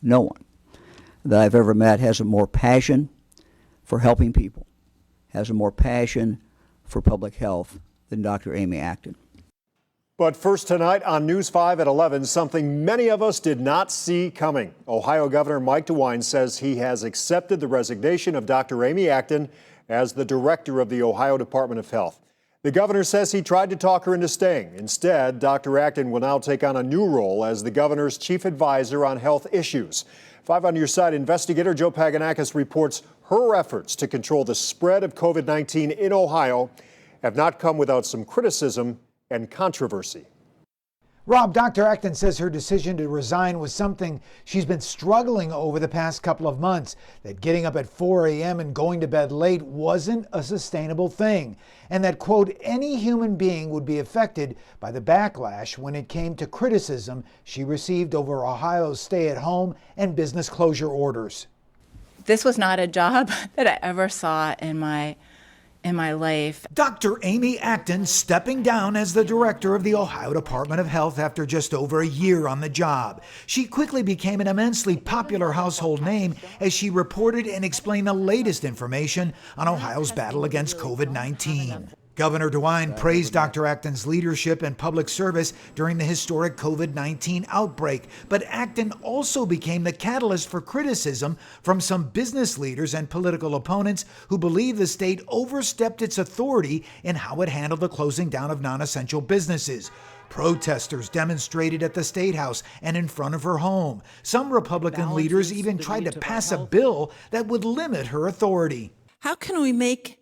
no one that I've ever met has a more passion for helping people, has a more passion for public health than Dr. Amy Acton. But first tonight on News 5 at 11, something many of us did not see coming. Ohio Governor Mike DeWine says he has accepted the resignation of Dr. Amy Acton as the director of the Ohio Department of Health. The governor says he tried to talk her into staying. Instead, Dr. Acton will now take on a new role as the governor's chief advisor on health issues. 5 on Your Side investigator Joe Paganakis reports her efforts to control the spread of COVID-19 in Ohio have not come without some criticism and controversy. Rob, Dr. Acton says her decision to resign was something she's been struggling over the past couple of months, that getting up at 4 a.m. and going to bed late wasn't a sustainable thing, and that, quote, any human being would be affected by the backlash when it came to criticism she received over Ohio's stay-at-home and business closure orders. This was not a job that I ever saw in my life. Dr. Amy Acton stepping down as the director of the Ohio Department of Health after just over a year on the job. She quickly became an immensely popular household name as she reported and explained the latest information on Ohio's battle against COVID-19. Governor DeWine praised Dr. Acton's leadership and public service during the historic COVID-19 outbreak, but Acton also became the catalyst for criticism from some business leaders and political opponents who believe the state overstepped its authority in how it handled the closing down of non-essential businesses. Protesters demonstrated at the State House and in front of her home. Some Republican leaders even tried to pass a bill that would limit her authority. How can we make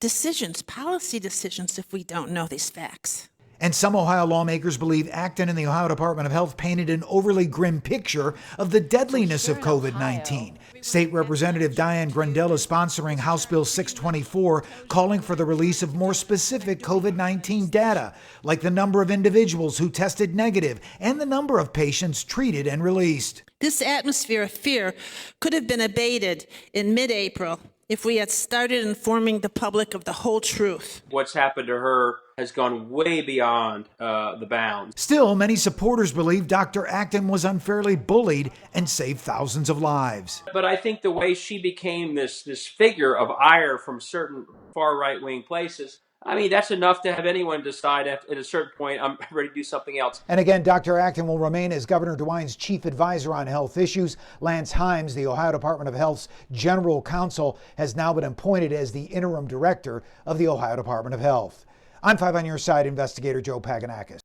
decisions, policy decisions, if we don't know these facts? And some Ohio lawmakers believe Acton and the Ohio Department of Health painted an overly grim picture of the deadliness of COVID-19. State Representative Diane Grandel is sponsoring House Bill 624, calling for the release of more specific COVID-19 data, like the number of individuals who tested negative and the number of patients treated and released. This atmosphere of fear could have been abated in mid-April if we had started informing the public of the whole truth. What's happened to her has gone way beyond the bounds. Still, many supporters believe Dr. Acton was unfairly bullied and saved thousands of lives. But I think the way she became this figure of ire from certain far right-wing places, I mean, that's enough to have anyone decide at a certain point, I'm ready to do something else. And again, Dr. Acton will remain as Governor DeWine's chief advisor on health issues. Lance Himes, the Ohio Department of Health's general counsel, has now been appointed as the interim director of the Ohio Department of Health. I'm 5 on Your Side investigator Joe Paganakis.